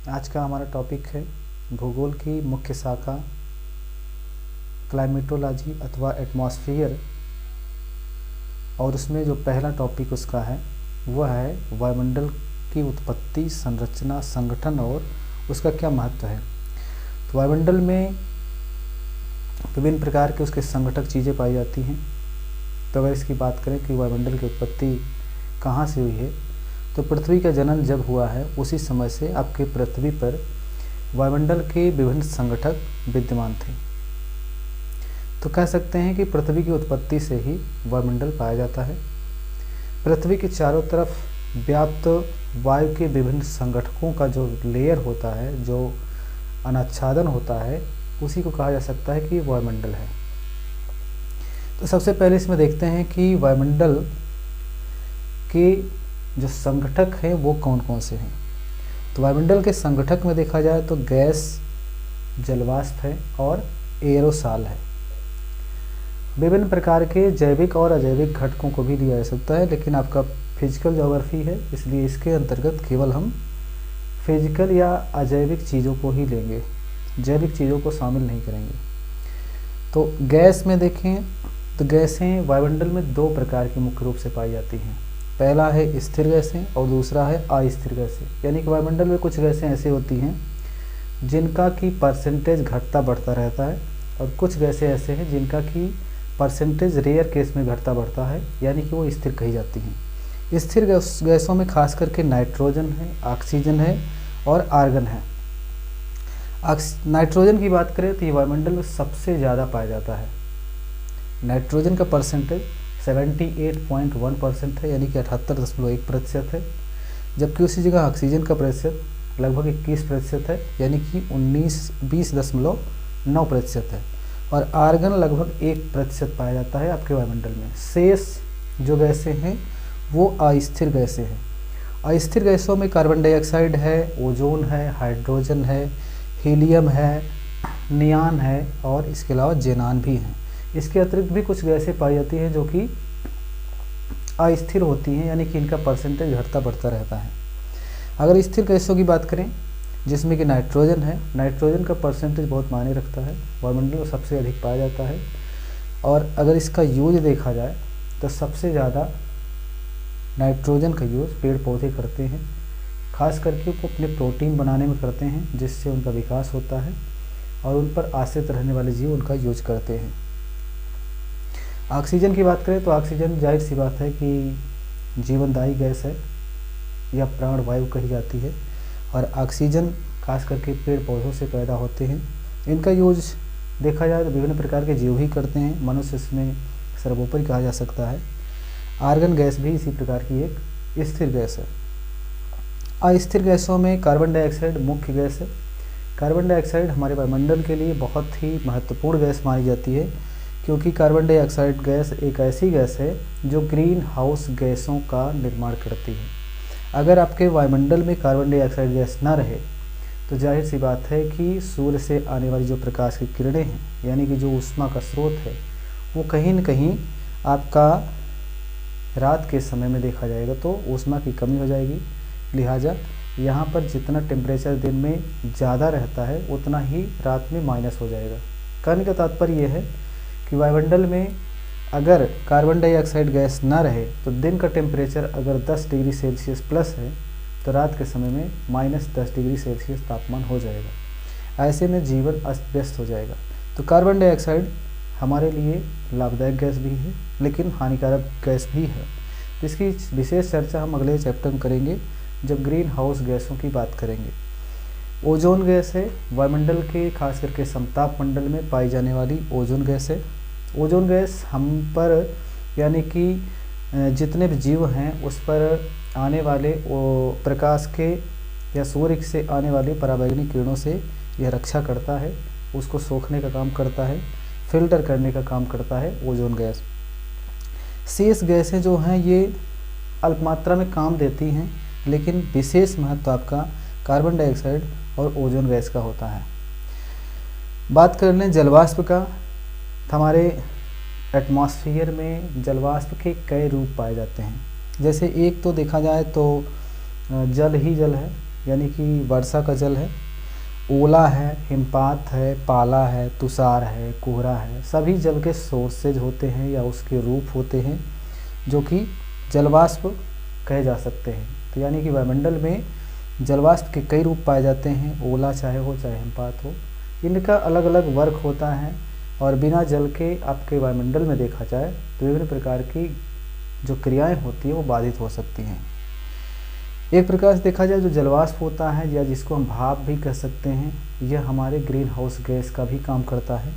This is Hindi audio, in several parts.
आज का हमारा टॉपिक है भूगोल की मुख्य शाखा क्लाइमेटोलॉजी अथवा एटमॉस्फेयर, और उसमें जो पहला टॉपिक उसका है वह है वायुमंडल की उत्पत्ति, संरचना, संगठन और उसका क्या महत्व है। तो वायुमंडल में विभिन्न प्रकार के उसके संगठक चीज़ें पाई जाती हैं। तो अगर इसकी बात करें कि वायुमंडल की उत्पत्ति कहाँ से हुई है, तो पृथ्वी का जन्म जब हुआ है उसी समय से आपके पृथ्वी पर वायुमंडल के विभिन्न संगठक विद्यमान थे। तो कह सकते हैं कि पृथ्वी की उत्पत्ति से ही वायुमंडल पाया जाता है। पृथ्वी के चारों तरफ व्याप्त वायु के विभिन्न संगठकों का जो लेयर होता है, जो अनाच्छादन होता है, उसी को कहा जा सकता है कि वायुमंडल है। तो सबसे पहले इसमें देखते हैं कि वायुमंडल के जो संगठक हैं वो कौन कौन से हैं। तो वायुमंडल के संगठक में देखा जाए तो गैस, जलवाष्प है और एरोसॉल है। विभिन्न प्रकार के जैविक और अजैविक घटकों को भी लिया जा सकता है, लेकिन आपका फिजिकल ज्योग्राफी है इसलिए इसके अंतर्गत केवल हम फिजिकल या अजैविक चीज़ों को ही लेंगे, जैविक चीज़ों को शामिल नहीं करेंगे। तो गैस में देखें तो गैसें वायुमंडल में दो प्रकार की मुख्य रूप से पाई जाती हैं। पहला है स्थिर गैसें और दूसरा है अस्थिर गैसें। यानी कि वायुमंडल में कुछ गैसें ऐसी होती हैं जिनका की परसेंटेज घटता बढ़ता रहता है, और कुछ गैसें ऐसे हैं जिनका की परसेंटेज रेयर केस में घटता बढ़ता है, यानी कि वो स्थिर कही जाती हैं। स्थिर गैसों में खास करके नाइट्रोजन है, ऑक्सीजन है और आर्गन है। नाइट्रोजन की बात करें तो ये वायुमंडल में सबसे ज़्यादा पाया जाता है। नाइट्रोजन का परसेंटेज 78.1% है, यानी कि 78.1% है, जबकि उसी जगह ऑक्सीजन का प्रतिशत लगभग 21% है, यानी कि 20.9% है, और आर्गन लगभग 1% पाया जाता है आपके वायुमंडल में। शेष जो गैसें हैं वो अस्थिर गैसें हैं। अस्थिर गैसों में कार्बन डाइऑक्साइड है, ओजोन है, हाइड्रोजन है, हीलियम है, नियान है और इसके अलावा जेनान भी हैं। इसके अतिरिक्त भी कुछ गैसें पाई जाती हैं जो कि अस्थिर होती हैं, यानी कि इनका परसेंटेज घटता बढ़ता रहता है। अगर स्थिर गैसों की बात करें जिसमें कि नाइट्रोजन है, नाइट्रोजन का परसेंटेज बहुत मायने रखता है, वायुमंडल में सबसे अधिक पाया जाता है। और अगर इसका यूज देखा जाए तो सबसे ज़्यादा नाइट्रोजन का यूज़ पेड़ पौधे करते हैं, खास करके वो अपने प्रोटीन बनाने में करते हैं, जिससे उनका विकास होता है और उन पर आश्रित रहने वाले जीव उनका यूज करते हैं। ऑक्सीजन की बात करें तो ऑक्सीजन जाहिर सी बात है कि जीवनदायी गैस है या प्राण वायु कही जाती है, और ऑक्सीजन खास करके पेड़ पौधों से पैदा होते हैं। इनका यूज देखा जाए तो विभिन्न प्रकार के जीव ही करते हैं, मनुष्य इसमें सर्वोपरि कहा जा सकता है। आर्गन गैस भी इसी प्रकार की एक स्थिर गैस है। अस्थिर गैसों में कार्बन डाइऑक्साइड मुख्य गैस है। कार्बन डाइऑक्साइड हमारे वायुमंडल के लिए बहुत ही महत्वपूर्ण गैस मानी जाती है, क्योंकि कार्बन डाइऑक्साइड गैस एक ऐसी गैस है जो ग्रीन हाउस गैसों का निर्माण करती है। अगर आपके वायुमंडल में कार्बन डाइऑक्साइड गैस ना रहे तो जाहिर सी बात है कि सूर्य से आने वाली जो प्रकाश की किरणें हैं, यानी कि जो ऊष्मा का स्रोत है, वो कहीं न कहीं आपका रात के समय में देखा जाएगा तो ऊष्मा की कमी हो जाएगी। लिहाजा यहाँ पर जितना टेम्परेचर दिन में ज़्यादा रहता है उतना ही रात में माइनस हो जाएगा। कहने का तात्पर्य यह है कि वायुमंडल में अगर कार्बन डाइऑक्साइड गैस ना रहे तो दिन का टेम्परेचर अगर 10 डिग्री सेल्सियस प्लस है तो रात के समय में -10 डिग्री सेल्सियस तापमान हो जाएगा। ऐसे में जीवन अस्त व्यस्त हो जाएगा। तो कार्बन डाइऑक्साइड हमारे लिए लाभदायक गैस भी है, लेकिन हानिकारक गैस भी है। इसकी विशेष चर्चा हम अगले चैप्टर में करेंगे जब ग्रीन हाउस गैसों की बात करेंगे। ओजोन गैस है वायुमंडल के खास करके समताप मंडल में पाई जाने वाली ओजोन गैस है। ओजोन गैस हम पर यानी कि जितने भी जीव हैं उस पर आने वाले प्रकाश के या सूर्य से आने वाली पराबैंगनी किरणों से यह रक्षा करता है, उसको सोखने का काम करता है, फिल्टर करने का काम करता है ओजोन गैस। शेष गैसें जो हैं ये अल्प मात्रा में काम देती हैं, लेकिन विशेष महत्व आपका कार्बन डाइऑक्साइड और ओजोन गैस का होता है। बात कर लें जलवाष्प का, हमारे एटमॉस्फेयर में जलवाष्प के कई रूप पाए जाते हैं। जैसे एक तो देखा जाए तो जल ही जल है, यानी कि वर्षा का जल है, ओला है, हिमपात है, पाला है, तुषार है, कोहरा है, सभी जल के सोर्सेज होते हैं या उसके रूप होते हैं जो कि जलवाष्प कहे जा सकते हैं। तो यानी कि वायुमंडल में जलवाष्प के कई रूप पाए जाते हैं, ओला चाहे हो चाहे हिमपात हो, इनका अलग अलग वर्क होता है और बिना जल के आपके वायुमंडल में देखा जाए तो विभिन्न प्रकार की जो क्रियाएं होती हैं वो बाधित हो सकती हैं। एक प्रकार से देखा जाए जो जलवाष्प होता है या जिसको हम भाप भी कह सकते हैं, यह हमारे ग्रीन हाउस गैस का भी काम करता है।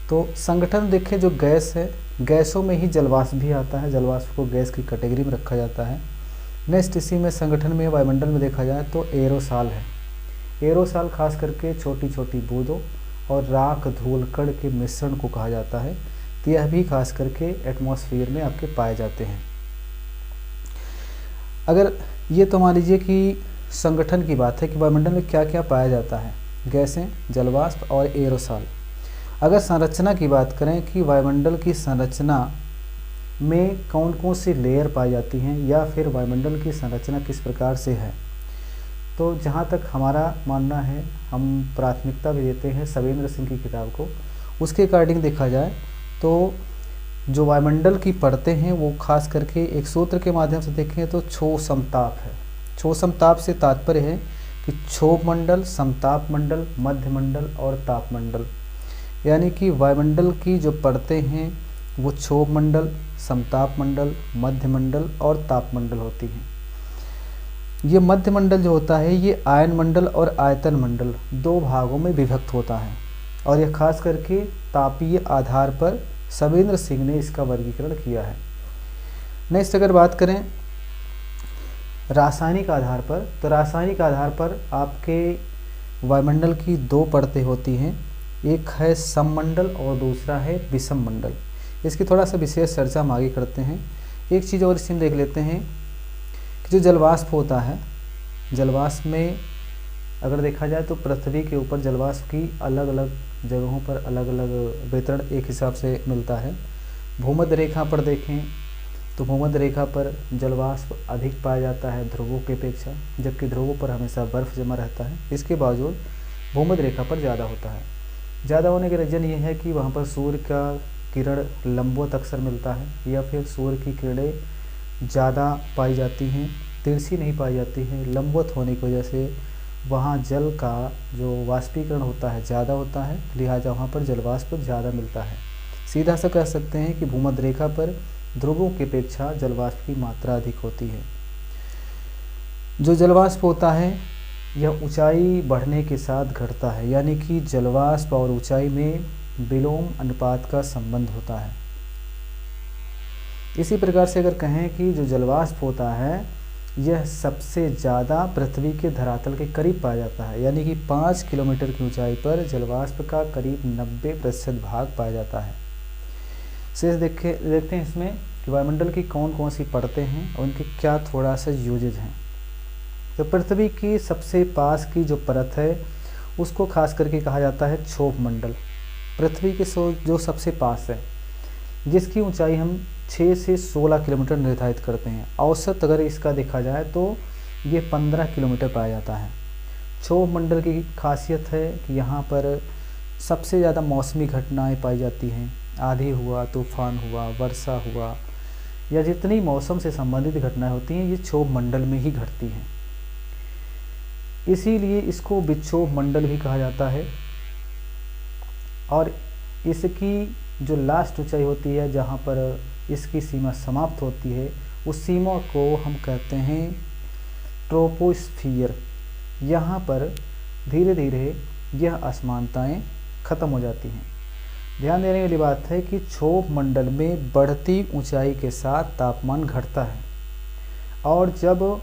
तो संगठन देखें जो गैस है, गैसों में ही जलवाष्प भी आता है, जलवाष्प को गैस की कैटेगरी में रखा जाता है। नेक्स्ट इसी में संगठन में वायुमंडल में देखा जाए तो एरोसॉल है। एरोसॉल खास करके छोटी छोटी बूंदों और राख धूल कण के मिश्रण को कहा जाता है। तो यह भी खास करके एटमॉस्फेयर में आपके पाए जाते हैं। अगर ये तो मान लीजिए कि संगठन की बात है कि वायुमंडल में क्या क्या पाया जाता है, गैसें, जलवाष्प और एरोसॉल। अगर संरचना की बात करें कि वायुमंडल की संरचना में कौन कौन सी लेयर पाई जाती हैं या फिर वायुमंडल की संरचना किस प्रकार से है, तो जहाँ तक हमारा मानना है, हम प्राथमिकता भी देते हैं सवेंद्र सिंह की किताब को, उसके अकॉर्डिंग देखा जाए तो जो वायुमंडल की परतें हैं वो खास करके एक सूत्र के माध्यम से देखें तो क्षोभ समताप है। क्षोभ समताप से तात्पर्य है कि क्षोभ मंडल, समताप मंडल, मध्य मंडल और ताप मंडल। यानी कि वायुमंडल की जो परतें हैं वो क्षोभ मंडल, समताप मंडल, मध्य मंडल और ताप मंडल होती हैं। ये मध्य मंडल जो होता है ये आयन मंडल और आयतन मंडल दो भागों में विभक्त होता है और यह खास करके तापीय आधार पर सवेंद्र सिंह ने इसका वर्गीकरण किया है। नेक्स्ट अगर बात करें रासायनिक आधार पर, तो रासायनिक आधार पर आपके वायुमंडल की दो परतें होती हैं, एक है सममंडल और दूसरा है विषम मंडल। इसकी थोड़ा सा विशेष चर्चा हम आगे करते हैं। एक चीज़ और इसमें देख लेते हैं कि जो जलवाष्प होता है, जलवाष्प में अगर देखा जाए तो पृथ्वी के ऊपर जलवाष्प की अलग अलग जगहों पर अलग अलग वितरण एक हिसाब से मिलता है। भूमध्य रेखा पर देखें तो भूमध्य रेखा पर जलवाष्प अधिक पाया जाता है ध्रुवों की अपेक्षा, जबकि ध्रुवों पर हमेशा बर्फ जमा रहता है। इसके बावजूद भूमध्य रेखा पर ज़्यादा होता है। ज़्यादा होने का रीज़न ये है कि वहाँ पर सूर्य का किरण लंबवत अक्सर मिलता है या फिर सूर्य की किरणें ज़्यादा पाई जाती हैं, तिरछी नहीं पाई जाती हैं। लंबवत होने की वजह से वहाँ जल का जो वाष्पीकरण होता है ज़्यादा होता है, लिहाजा वहाँ पर जलवाष्प ज़्यादा मिलता है। सीधा सा कह सकते हैं कि भूमध्य रेखा पर ध्रुवों की अपेक्षा जलवाष्प की मात्रा अधिक होती है। जो जलवाष्प होता है यह ऊंचाई बढ़ने के साथ घटता है, यानी कि जलवाष्प और ऊंचाई में विलोम अनुपात का संबंध होता है। इसी प्रकार से अगर कहें कि जो जलवाष्प होता है यह सबसे ज़्यादा पृथ्वी के धरातल के करीब पाया जाता है, यानी कि 5 किलोमीटर की ऊंचाई पर जलवाष्प का करीब 90% भाग पाया जाता है। शेष देखते हैं इसमें कि वायुमंडल की कौन कौन सी परतें हैं और उनके क्या थोड़ा सा यूजेज हैं। तो पृथ्वी की सबसे पास की जो परत है उसको खास करके कहा जाता है क्षोभ मंडल। पृथ्वी के जो सबसे पास है, जिसकी ऊंचाई हम 6 से 16 किलोमीटर निर्धारित करते हैं। औसत अगर इसका देखा जाए तो ये 15 किलोमीटर पाया जाता है। क्षोभ मंडल की खासियत है कि यहाँ पर सबसे ज़्यादा मौसमी घटनाएं पाई जाती हैं। आंधी हुआ, तूफान हुआ, वर्षा हुआ या जितनी मौसम से संबंधित घटनाएं होती हैं ये क्षोभ मंडल में ही घटती हैं। इसीलिए इसको विक्षोभ मंडल भी कहा जाता है। और इसकी जो लास्ट ऊंचाई होती है जहाँ पर इसकी सीमा समाप्त होती है उस सीमा को हम कहते हैं ट्रोपोस्फियर। यहाँ पर धीरे धीरे यह असमानताएं खत्म हो जाती हैं। ध्यान देने वाली बात है कि क्षोभ मंडल में बढ़ती ऊंचाई के साथ तापमान घटता है और जब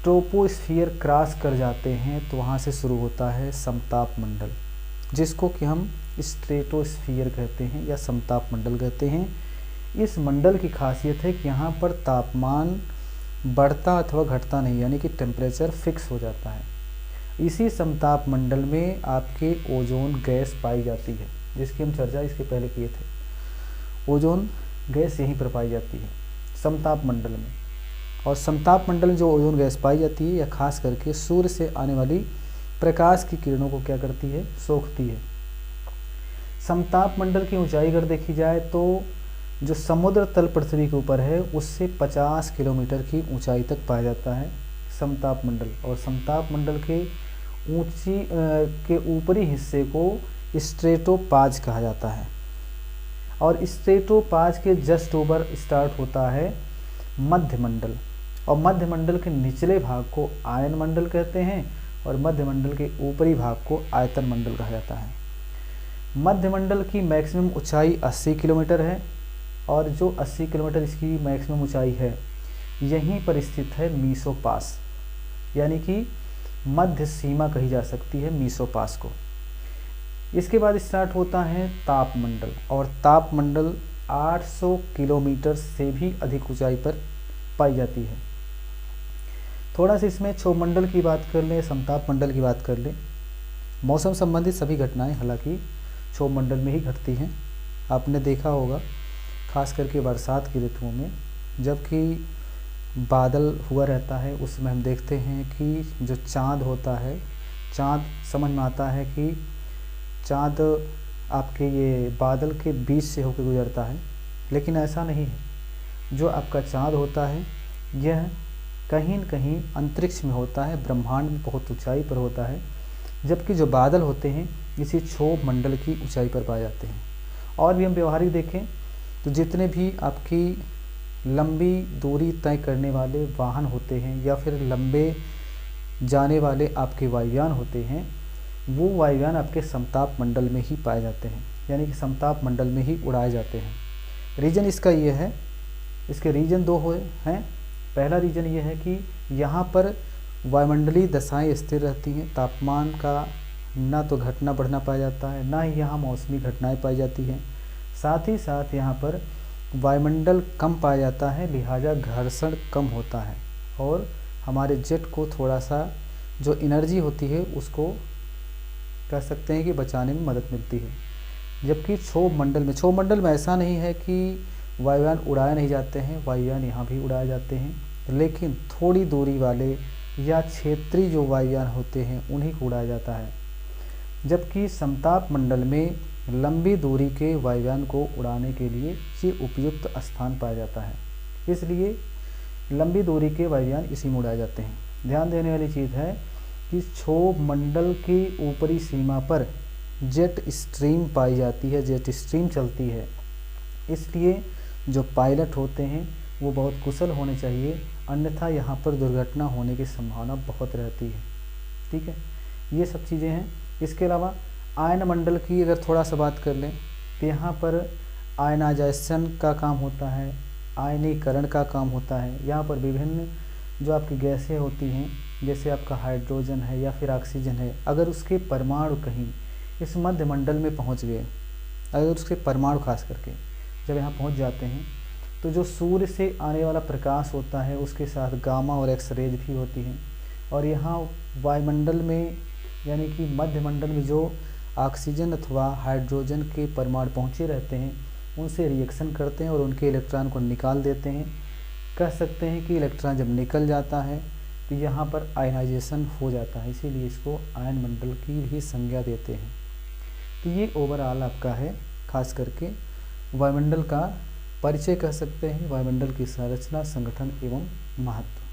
ट्रोपोस्फियर क्रॉस कर जाते हैं तो वहाँ से शुरू होता है समताप मंडल, जिसको कि हम स्ट्रेटोस्फियर कहते हैं या समताप मंडल कहते हैं। इस मंडल की खासियत है कि यहाँ पर तापमान बढ़ता अथवा घटता नहीं, यानी कि टेम्परेचर फिक्स हो जाता है। इसी समताप मंडल में आपके ओजोन गैस पाई जाती है, जिसकी हम चर्चा इसके पहले किए थे। ओजोन गैस यहीं पर पाई जाती है समताप मंडल में। और समताप मंडल में जो ओजोन गैस पाई जाती है, यह खास करके सूर्य से आने वाली प्रकाश की किरणों को क्या करती है, सोखती है। समताप मंडल की ऊंचाई अगर देखी जाए तो जो समुद्र तल पृथ्वी के ऊपर है उससे 50 किलोमीटर की ऊंचाई तक पाया जाता है समताप मंडल। और समताप मंडल के ऊपरी हिस्से को स्ट्रेटोपाज कहा जाता है। और स्ट्रेटोपाज के जस्ट ऊपर स्टार्ट होता है मध्य मंडल, और मध्य मंडल के निचले भाग को आयन मंडल कहते हैं और मध्य मंडल के ऊपरी भाग को आयतन मंडल कहा जाता है। मध्य मंडल की मैक्सिमम ऊंचाई 80 किलोमीटर है, और जो 80 किलोमीटर इसकी मैक्सिमम ऊंचाई है यहीं पर स्थित है मीसोपास, यानी कि मध्य सीमा कही जा सकती है मीसोपास को। इसके बाद स्टार्ट होता है तापमंडल, और तापमंडल 800 किलोमीटर से भी अधिक ऊंचाई पर पाई जाती है। थोड़ा सा इसमें क्षोभमंडल की बात कर लें, समताप मंडल की बात कर लें। मौसम संबंधित सभी घटनाएं हालांकि क्षोभमंडल में ही घटती हैं। आपने देखा होगा खास करके बरसात की ऋतुओं में जबकि बादल हुआ रहता है, उसमें हम देखते हैं कि जो चाँद होता है, चाँद समझ में आता है कि चाँद आपके ये बादल के बीच से होकर गुजरता है, लेकिन ऐसा नहीं है। जो आपका चाँद होता है यह कहीं न कहीं अंतरिक्ष में होता है, ब्रह्मांड में बहुत ऊंचाई पर होता है, जबकि जो बादल होते हैं इसी क्षोभ मंडल की ऊंचाई पर पाए जाते हैं। और भी हम व्यवहारिक देखें तो जितने भी आपकी लंबी दूरी तय करने वाले वाहन होते हैं या फिर लंबे जाने वाले आपके वायुयान होते हैं, वो वायुयान आपके समताप मंडल में ही पाए जाते हैं, यानी कि समताप मंडल में ही उड़ाए जाते हैं। रीजन इसका ये है, इसके रीजन दो हैं। पहला रीजन ये है कि यहाँ पर वायुमंडलीय दशाएं स्थिर रहती हैं, तापमान का ना तो घटना बढ़ना पाया जाता है, ना ही यहाँ मौसमी घटनाएं पाई जाती हैं। साथ ही साथ यहाँ पर वायुमंडल कम पाया जाता है, लिहाजा घर्षण कम होता है और हमारे जेट को थोड़ा सा जो एनर्जी होती है उसको कह सकते हैं कि बचाने में मदद मिलती है। जबकि क्षोभ मंडल में ऐसा नहीं है कि वायुयान उड़ाए नहीं जाते हैं, वायुयान यहाँ भी उड़ाए जाते हैं, लेकिन थोड़ी दूरी वाले या क्षेत्रीय जो वायुयान होते हैं उन्हीं को उड़ाया जाता है। जबकि समताप मंडल में लंबी दूरी के वायुयान को उड़ाने के लिए ये उपयुक्त स्थान पाया जाता है, इसलिए लंबी दूरी के वायुयान इसी में उड़ाए जाते हैं। ध्यान देने वाली चीज़ है कि क्षोभ मंडल की ऊपरी सीमा पर जेट स्ट्रीम पाई जाती है, जेट स्ट्रीम चलती है, इसलिए जो पायलट होते हैं वो बहुत कुशल होने चाहिए, अन्यथा यहाँ पर दुर्घटना होने की संभावना बहुत रहती है। ठीक है, ये सब चीज़ें हैं। इसके अलावा आयन मंडल की अगर थोड़ा सा बात कर लें तो यहाँ पर आयनाइजेशन का काम होता है, आयनीकरण का काम होता है। यहाँ पर विभिन्न जो आपकी गैसें होती हैं, जैसे आपका हाइड्रोजन है या फिर ऑक्सीजन है, अगर उसके परमाणु कहीं इस मध्य मंडल में पहुँच गए, अगर उसके परमाणु खास करके जब यहाँ पहुँच जाते हैं तो जो सूर्य से आने वाला प्रकाश होता है उसके साथ गामा और एक्स रेज भी होती हैं, और यहाँ वायुमंडल में यानी कि मध्य मंडल में जो ऑक्सीजन अथवा हाइड्रोजन के परमाणु पहुँचे रहते हैं उनसे रिएक्शन करते हैं और उनके इलेक्ट्रॉन को निकाल देते हैं। कह सकते हैं कि इलेक्ट्रॉन जब निकल जाता है तो यहाँ पर आयनाइजेशन हो जाता है, इसीलिए इसको आयन मंडल की भी संज्ञा देते हैं। तो ये ओवरऑल आपका है खास करके वायुमंडल का परिचय कह सकते हैं, वायुमंडल की संरचना, संगठन एवं महत्व।